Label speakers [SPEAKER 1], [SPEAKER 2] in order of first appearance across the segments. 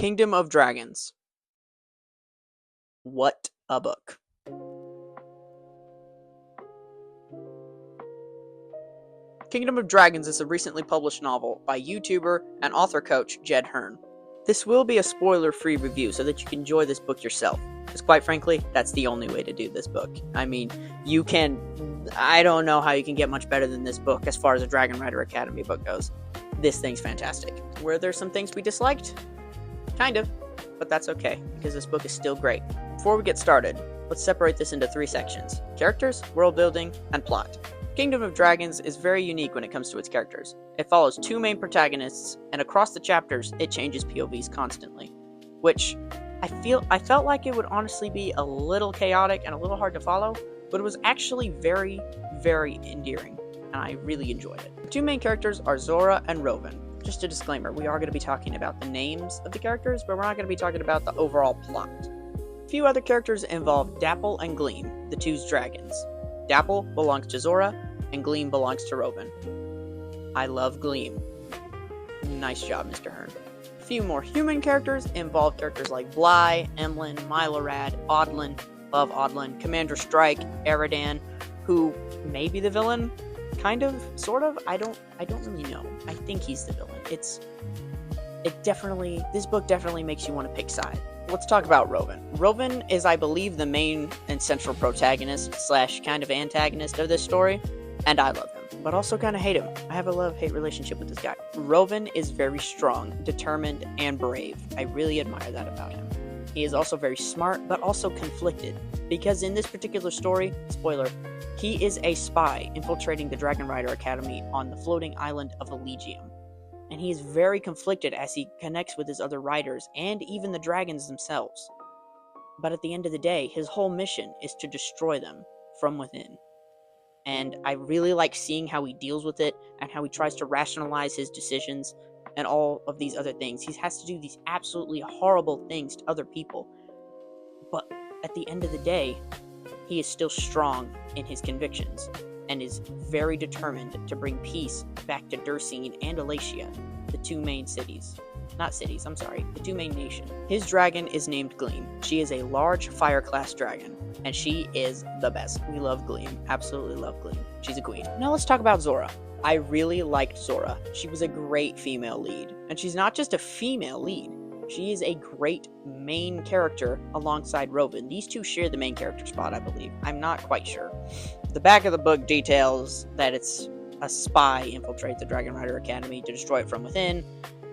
[SPEAKER 1] Kingdom of Dragons. What a book. Kingdom of Dragons is a recently published novel by YouTuber and author coach Jed Hearn. This will be a spoiler-free review so that you can enjoy this book yourself, because quite frankly, that's the only way to do this book. I mean, I don't know how you can get much better than this book as far as a Dragon Rider Academy book goes. This thing's fantastic. Were there some things we disliked? Kind of, but that's okay, because this book is still great. Before we get started, let's separate this into 3 sections: characters, world building, and plot. Kingdom of Dragons is very unique when it comes to its characters. It follows 2 main protagonists, and across the chapters, it changes POVs constantly, which I felt like it would honestly be a little chaotic and a little hard to follow, but it was actually very, very endearing, and I really enjoyed it. The 2 main characters are Zora and Rovan. Just a disclaimer, we are going to be talking about the names of the characters, but we're not going to be talking about the overall plot. A few other characters involve Dapple and Gleam, the 2's dragons. Dapple belongs to Zora, and Gleam belongs to Rovan. I love Gleam. Nice job, Mr. Hearn. A few more human characters involve characters like Bly, Emlyn, Milorad, Odlin, love Odlin, Commander Strike, Eridan, who may be the villain, kind of, sort of. I don't really know. I think he's the villain. This book definitely makes you want to pick side. Let's talk about Rovan. Rovan is, I believe, the main and central protagonist / kind of antagonist of this story, and I love him, but also kind of hate him. I have a love-hate relationship with this guy. Rovan is very strong, determined, and brave. I really admire that about him. He is also very smart, but also conflicted, because in this particular story, spoiler, he is a spy infiltrating the Dragon Rider Academy on the floating island of Elysium. And he is very conflicted as he connects with his other riders and even the dragons themselves. But at the end of the day, his whole mission is to destroy them from within. And I really like seeing how he deals with it and how he tries to rationalize his decisions and all of these other things. He has to do these absolutely horrible things to other people. But at the end of the day, he is still strong in his convictions and is very determined to bring peace back to Dursine and Elatia, the 2 main cities. The 2 main nations. His dragon is named Gleam. She is a large fire-class dragon, and she is the best. We love Gleam. Absolutely love Gleam. She's a queen. Now let's talk about Zora. I really liked Zora. She was a great female lead. And she's not just a female lead. She is a great main character alongside Rovan. These 2 share the main character spot, I believe. I'm not quite sure. The back of the book details that it's a spy infiltrates the Dragon Rider Academy to destroy it from within,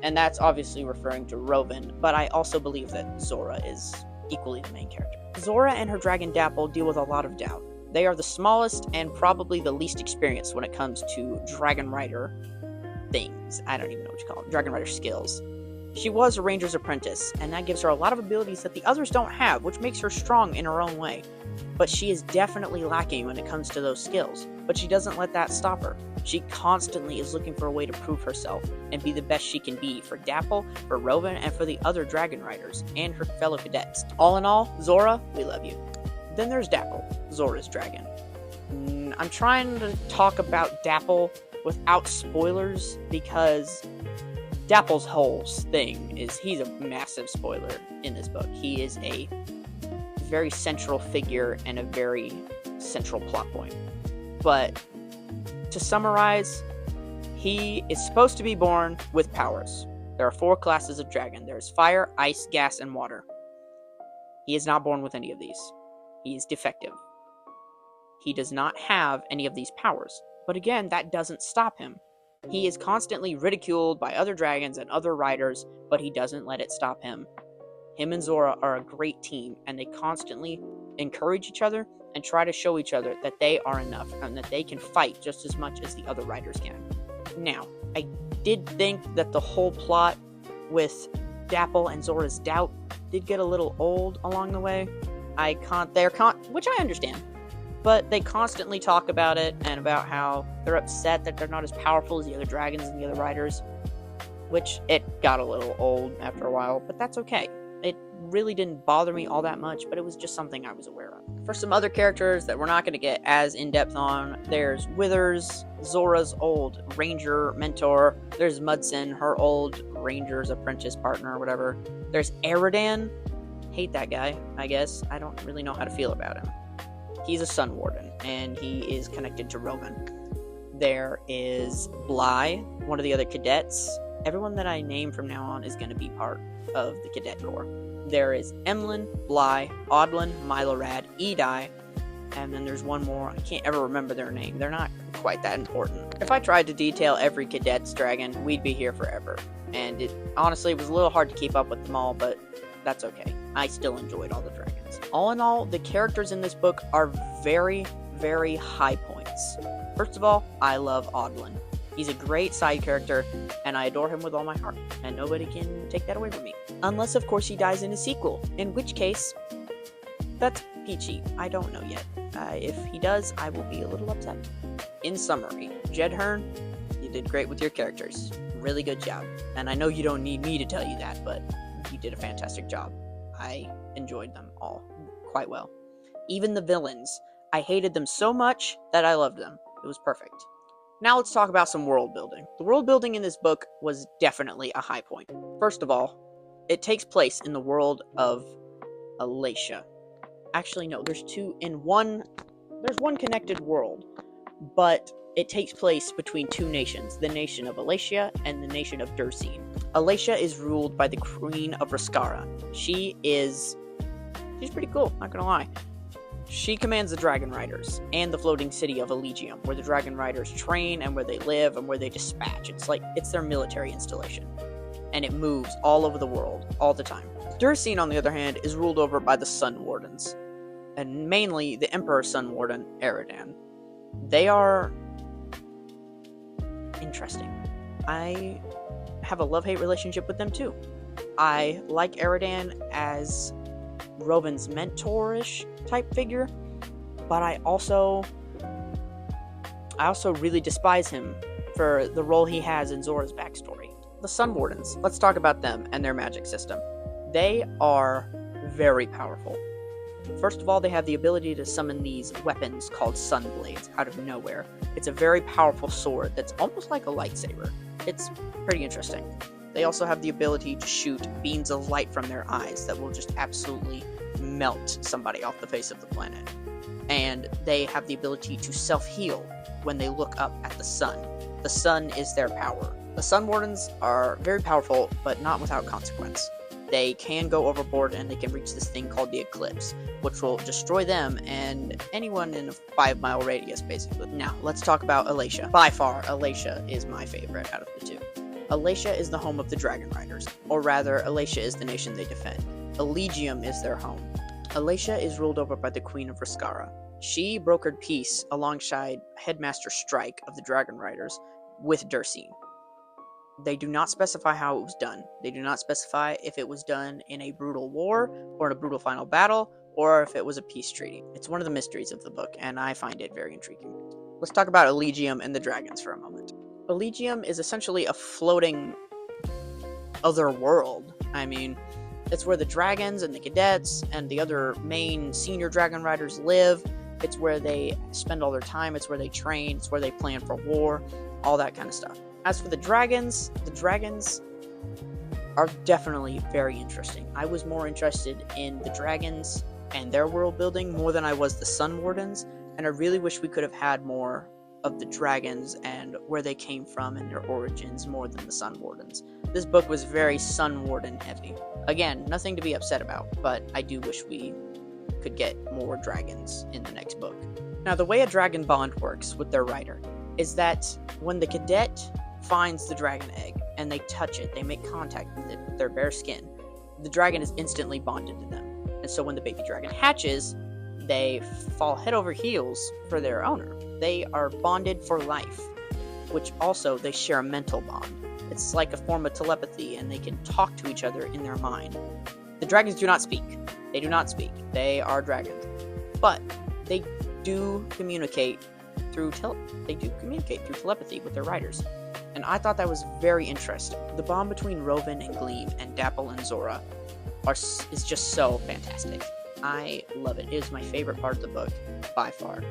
[SPEAKER 1] and that's obviously referring to Rovan, but I also believe that Zora is equally the main character. Zora and her dragon Dapple deal with a lot of doubt. They are the smallest and probably the least experienced when it comes to Dragon Rider things. I don't even know what you call it. Dragon Rider skills. She was a ranger's apprentice, and that gives her a lot of abilities that the others don't have, which makes her strong in her own way. But she is definitely lacking when it comes to those skills, but she doesn't let that stop her. She constantly is looking for a way to prove herself and be the best she can be for Dapple, for Rovan, and for the other Dragon Riders, and her fellow cadets. All in all, Zora, we love you. Then there's Dapple, Zora's dragon. I'm trying to talk about Dapple without spoilers, because Dapple's whole thing is he's a massive spoiler in this book. He is a very central figure and a very central plot point. But to summarize, he is supposed to be born with powers. There are 4 classes of dragon. There's fire, ice, gas, and water. He is not born with any of these. He is defective. He does not have any of these powers. But again, that doesn't stop him. He is constantly ridiculed by other dragons and other riders, but he doesn't let it stop him. Him and Zora are a great team, and they constantly encourage each other and try to show each other that they are enough and that they can fight just as much as the other riders can. Now, I did think that the whole plot with Dapple and Zora's doubt did get a little old along the way. Which I understand. But they constantly talk about it and about how they're upset that they're not as powerful as the other dragons and the other riders, which it got a little old after a while, but that's okay. It really didn't bother me all that much, but it was just something I was aware of. For some other characters that we're not going to get as in-depth on, there's Withers, Zora's old ranger mentor. There's Mudson, her old ranger's apprentice partner or whatever. There's Eridan. Hate that guy, I guess. I don't really know how to feel about him. He's a Sun Warden, and he is connected to Rowan. There is Bly, one of the other cadets. Everyone that I name from now on is going to be part of the Cadet Corps. There is Emlyn, Bly, Audlin, Milorad, Edai, and then there's one more. I can't ever remember their name. They're not quite that important. If I tried to detail every cadet's dragon, we'd be here forever. And it honestly was a little hard to keep up with them all, but that's okay. I still enjoyed all the dragons. All in all, the characters in this book are very, very high points. First of all, I love Audlin. He's a great side character, and I adore him with all my heart, and nobody can take that away from me. Unless, of course, he dies in a sequel, in which case, that's peachy. I don't know yet. If he does, I will be a little upset. In summary, Jed Hern, you did great with your characters. Really good job. And I know you don't need me to tell you that, but you did a fantastic job. I enjoyed them all quite well. Even the villains, I hated them so much that I loved them. It was perfect. Now let's talk about some world building. The world building in this book was definitely a high point. First of all, it takes place in the world of Alacia. Actually, no, there's one connected world, but it takes place between two nations, the nation of Alacia and the nation of Dursine. Alacia is ruled by the Queen of Rascara. She's pretty cool, not gonna lie. She commands the Dragon Riders and the floating city of Elysium, where the Dragon Riders train and where they live and where they dispatch. It's their military installation. And it moves all over the world, all the time. Dursine, on the other hand, is ruled over by the Sun Wardens, and mainly the Emperor Sun Warden, Eridan. They are interesting. I have a love-hate relationship with them too. I like Eridan as Rowan's mentor-ish type figure, but I also really despise him for the role he has in Zora's backstory. The Sun Wardens, let's talk about them and their magic system. They are very powerful. First of all, they have the ability to summon these weapons called Sun Blades out of nowhere. It's a very powerful sword that's almost like a lightsaber. It's pretty interesting. They also have the ability to shoot beams of light from their eyes that will just absolutely melt somebody off the face of the planet. And they have the ability to self-heal when they look up at the sun. The sun is their power. The Sun Wardens are very powerful, but not without consequence. They can go overboard and they can reach this thing called the Eclipse, which will destroy them and anyone in a 5-mile radius, basically. Now, let's talk about Alacia. By far, Alacia is my favorite out of the two. Alacia is the home of the Dragon Riders, or rather, Alacia is the nation they defend. Elysium is their home. Alacia is ruled over by the Queen of Rascara. She brokered peace alongside Headmaster Strike of the Dragon Riders with Dursine. They do not specify how it was done. They do not specify if it was done in a brutal war, or in a brutal final battle, or if it was a peace treaty. It's one of the mysteries of the book, and I find it very intriguing. Let's talk about Elysium and the dragons for a moment. Elysium is essentially a floating other world. I mean, it's where the dragons and the cadets and the other main senior dragon riders live. It's where they spend all their time. It's where they train. It's where they plan for war. All that kind of stuff. As for the dragons are definitely very interesting. I was more interested in the dragons and their world building more than I was the Sun Wardens, and I really wish we could have had more of the dragons and where they came from and their origins more than the Sun Wardens. This book was very Sun Warden heavy. Again, nothing to be upset about, but I do wish we could get more dragons in the next book. Now, the way a dragon bond works with their rider is that when the cadet finds the dragon egg and they touch it, they make contact with it with their bare skin, the dragon is instantly bonded to them. And so when the baby dragon hatches, they fall head over heels for their owner. They are bonded for life, which also they share a mental bond. It's like a form of telepathy, and they can talk to each other in their mind. The dragons do not speak. They do not speak. They are dragons. But they do communicate through telepathy with their riders. And I thought that was very interesting. The bond between Rowan and Gleam and Dapple and Zora is just so fantastic. I love it. It is my favorite part of the book by far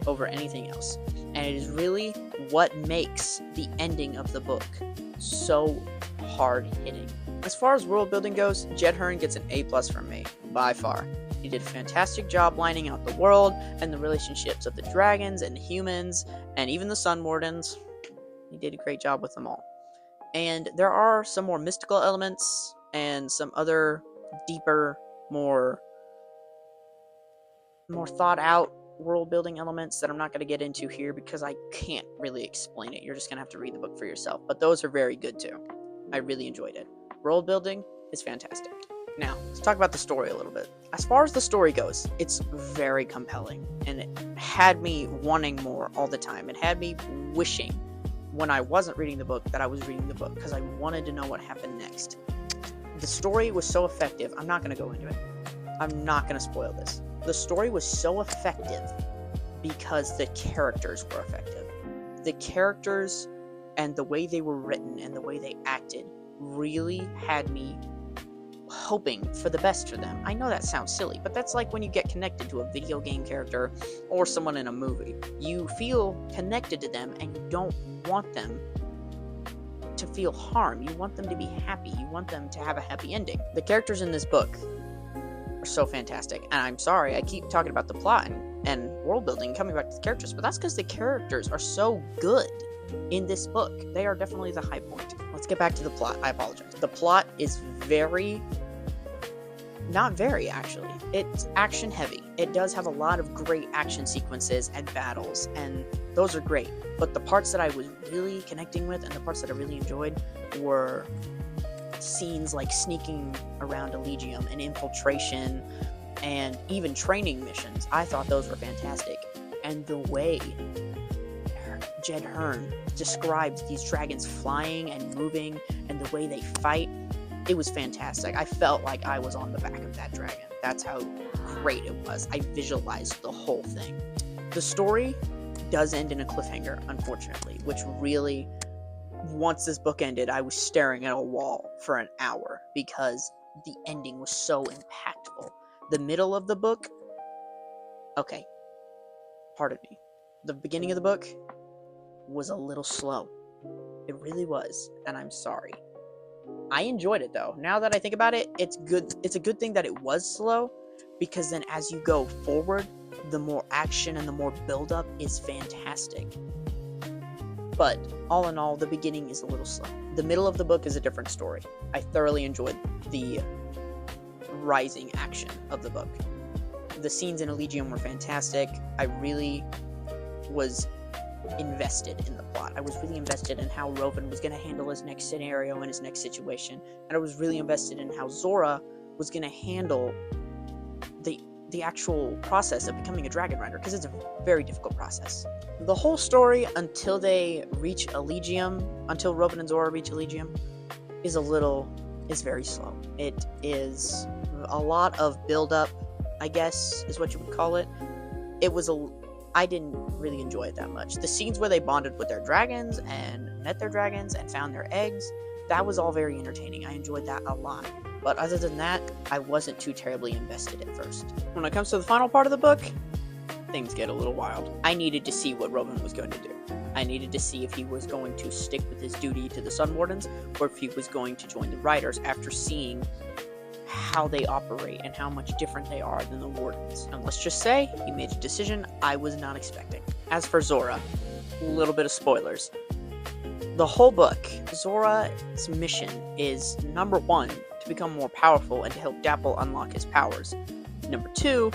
[SPEAKER 1] over anything else. And it is really what makes the ending of the book so hard hitting. As far as world building goes, Jed Hern gets an A+ from me, by far. He did a fantastic job lining out the world and the relationships of the dragons and the humans and even the Sun Wardens. He did a great job with them all. And there are some more mystical elements and some other deeper, more thought out world building elements that I'm not going to get into here because I can't really explain it. You're just going to have to read the book for yourself. But those are very good too. I really enjoyed it. World building is fantastic. Now, let's talk about the story a little bit. As far as the story goes, it's very compelling, and it had me wanting more all the time. It had me wishing, when I wasn't reading the book, that I was reading the book, because I wanted to know what happened next. The story was so effective. I'm not going to go into it. I'm not going to spoil this. The story was so effective because the characters were effective. The characters and the way they were written and the way they acted really had me hoping for the best for them. I know that sounds silly, but that's like when you get connected to a video game character or someone in a movie. You feel connected to them and you don't want them to feel harm. You want them to be happy. You want them to have a happy ending. The characters in this book are so fantastic. And I'm sorry, I keep talking about the plot and world building, coming back to the characters, but that's because the characters are so good in this book. They are definitely the high point. Let's get back to the plot. I apologize. The plot is not very, actually. It's action heavy. It does have a lot of great action sequences and battles, and those are great. But the parts that I was really connecting with and the parts that I really enjoyed were scenes like sneaking around Elysium and infiltration and even training missions. I thought those were fantastic. And the way Jed Hern described these dragons flying and moving and the way they fight, it was fantastic. I felt like I was on the back of that dragon. That's how great it was. I visualized the whole thing. The story does end in a cliffhanger, unfortunately, which really, once this book ended, I was staring at a wall for an hour because the ending was so impactful. The middle of the book, okay, pardon me. The beginning of the book was a little slow. It really was, and I'm sorry. I enjoyed it though. Now that I think about it, it's good. It's a good thing that it was slow, because then as you go forward, the more action and the more build-up is fantastic. But all in all, the beginning is a little slow. The middle of the book is a different story. I thoroughly enjoyed the rising action of the book. The scenes in Elysium were fantastic. I really was invested in the plot. I was really invested in how Rovan was going to handle his next scenario and his next situation, and I was really invested in how Zora was going to handle the actual process of becoming a dragon rider, because it's a very difficult process. The whole story until they reach Elysium, until Rovan and Zora reach Elysium, is very slow. It is a lot of build-up, I guess, is what you would call it. I didn't really enjoy it that much. The scenes where they bonded with their dragons and met their dragons and found their eggs, that was all very entertaining. I enjoyed that a lot. But other than that, I wasn't too terribly invested at first. When it comes to the final part of the book, things get a little wild. I needed to see what Rovan was going to do. I needed to see if he was going to stick with his duty to the Sun Wardens, or if he was going to join the Riders after seeing how they operate and how much different they are than the Wardens. And let's just say, he made a decision I was not expecting. As for Zora, a little bit of spoilers. The whole book, Zora's mission is, number 1, to become more powerful and to help Dapple unlock his powers. Number 2,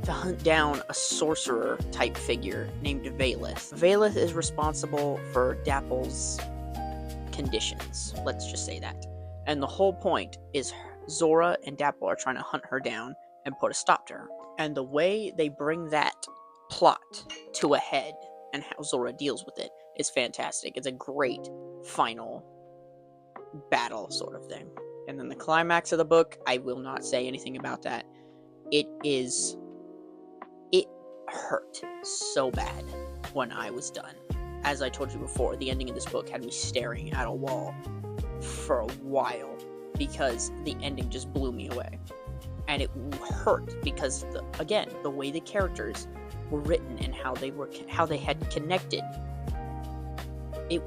[SPEAKER 1] to hunt down a sorcerer type figure named Vaelith. Vaelith is responsible for Dapple's conditions, let's just say that. And the whole point is Zora and Dapple are trying to hunt her down and put a stop to her. And the way they bring that plot to a head and how Zora deals with it is fantastic. It's a great final battle sort of thing. And then the climax of the book, I will not say anything about that. It hurt so bad when I was done. As I told you before, the ending of this book had me staring at a wall for a while. because the ending just blew me away. And it hurt because, the way the characters were written and how they had connected, it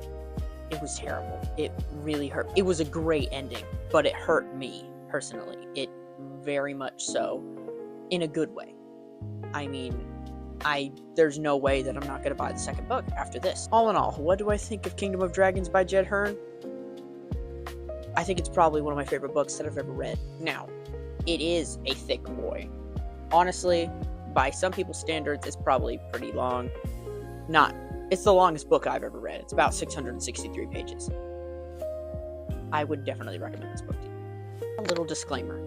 [SPEAKER 1] was terrible. It really hurt. It was a great ending, but it hurt me personally. It very much so, in a good way. I mean, there's no way that I'm not going to buy the second book after this. All in all, what do I think of Kingdom of Dragons by Jed Hern? I think it's probably one of my favorite books that I've ever read. Now, it is a thick boy. Honestly, by some people's standards, it's probably pretty long. It's the longest book I've ever read. It's about 663 pages. I would definitely recommend this book to you. A little disclaimer.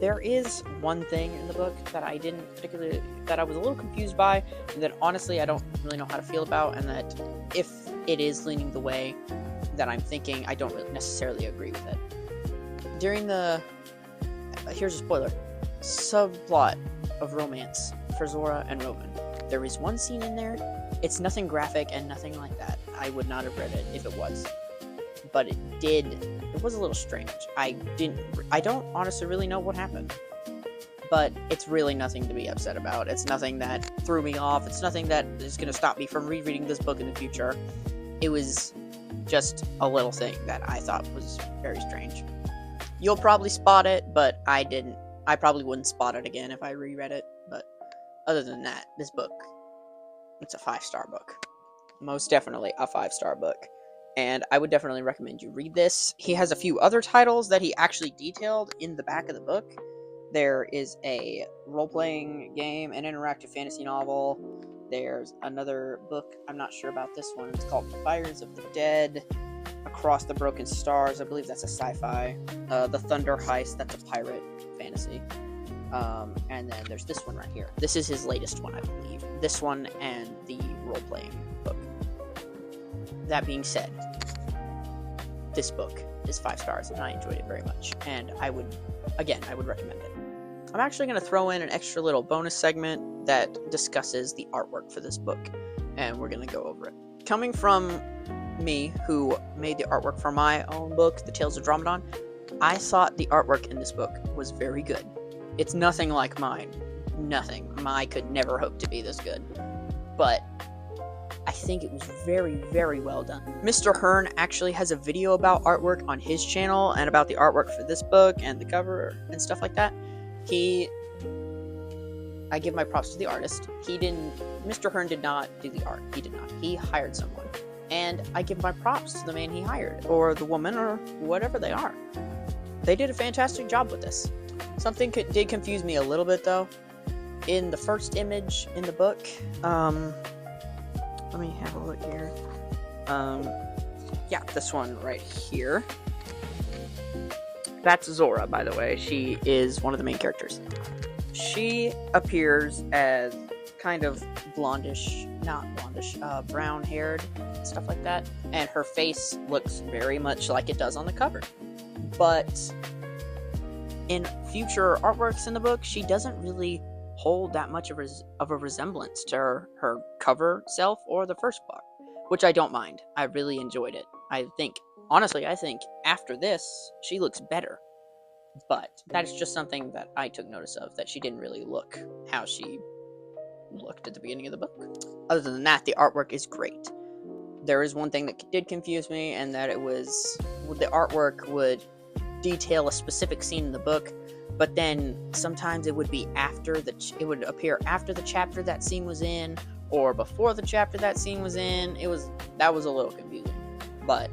[SPEAKER 1] There is one thing in the book that that I was a little confused by, and that honestly I don't really know how to feel about, and that if it is leaning the way that I'm thinking, I don't really necessarily agree with it. During here's a spoiler, subplot of romance for Zora and Rovan, there is one scene in there. It's nothing graphic and nothing like that. I would not have read it if it was. But it was a little strange. I don't honestly really know what happened. But it's really nothing to be upset about. It's nothing that threw me off. It's nothing that is going to stop me from rereading this book in the future. It was just a little thing that I thought was very strange. You'll probably spot it, but I didn't. I probably wouldn't spot it again if I reread it. But other than that, this book, it's a 5-star book. Most definitely a 5-star book. And I would definitely recommend you read this. He has a few other titles that he actually detailed in the back of the book. There is a role-playing game, an interactive fantasy novel. There's another book, I'm not sure about this one. It's called Fires of the Dead, Across the Broken Stars. I believe that's a sci-fi. The Thunder Heist, that's a pirate fantasy. And then there's this one right here. This is his latest one, I believe. This one and the role-playing book. That being said, this book is 5 stars, and I enjoyed it very much. And I would recommend it. I'm actually going to throw in an extra little bonus segment that discusses the artwork for this book, and we're going to go over it. Coming from me, who made the artwork for my own book, The Tales of Dromedon, I thought the artwork in this book was very good. It's nothing like mine. Nothing. Mine could never hope to be this good. But I think it was very, very well done. Mr. Hern actually has a video about artwork on his channel and about the artwork for this book and the cover and stuff like that. I give my props to the artist. Mr. Hern did not do the art. He did not. He hired someone. And I give my props to the man he hired, or the woman, or whatever they are. They did a fantastic job with this. Something did confuse me a little bit, though. In the first image in the book, let me have a look here. Yeah, this one right here. That's Zora, by the way. She is one of the main characters. She appears as kind of brown-haired, stuff like that. And her face looks very much like it does on the cover. But in future artworks in the book, she doesn't really hold that much of a resemblance to her cover self or the first book, which I don't mind. I really enjoyed it. I think after this, she looks better. But that is just something that I took notice of, that she didn't really look how she looked at the beginning of the book. Other than that, the artwork is great. There is one thing that did confuse me, and that it was the artwork would detail a specific scene in the book, but then sometimes it would be it would appear after the chapter that scene was in, or before the chapter that scene was in. That was a little confusing. But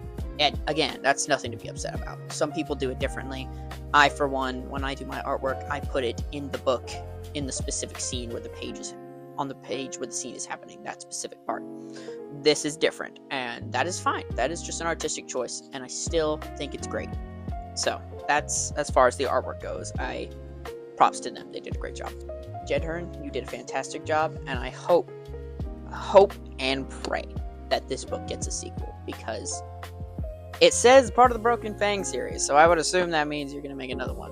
[SPEAKER 1] again, that's nothing to be upset about. Some people do it differently. I, for one, when I do my artwork, I put it in the book, in the specific scene where on the page where the scene is happening, that specific part. This is different, and that is fine. That is just an artistic choice, and I still think it's great. So, that's as far as the artwork goes. Props to them. They did a great job. Jed Hern, you did a fantastic job, and I hope and pray that this book gets a sequel, because it says part of the Broken Fang series, so I would assume that means you're going to make another one.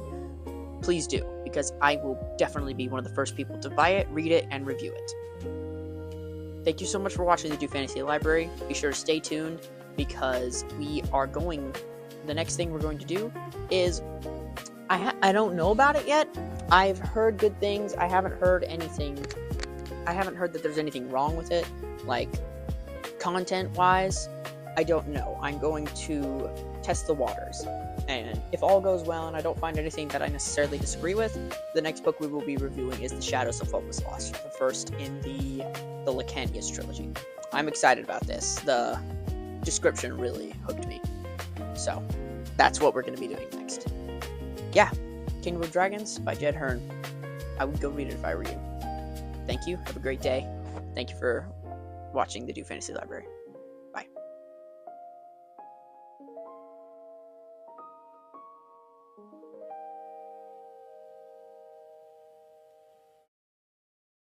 [SPEAKER 1] Please do, because I will definitely be one of the first people to buy it, read it, and review it. Thank you so much for watching the Do Fantasy Library. Be sure to stay tuned, because we are going the next thing we're going to do is I don't know about it yet. I've heard good things. I haven't heard that there's anything wrong with it, like content-wise. I don't know. I'm going to test the waters. And if all goes well and I don't find anything that I necessarily disagree with, the next book we will be reviewing is The Shadows of Hopeless Lost, the first in the Lacanius trilogy. I'm excited about this. The description really hooked me. So, that's what we're going to be doing next. Yeah, Kingdom of Dragons by Jed Hern. I would go read it if I were you. Thank you. Have a great day. Thank you for watching the Do Fantasy Library. Bye.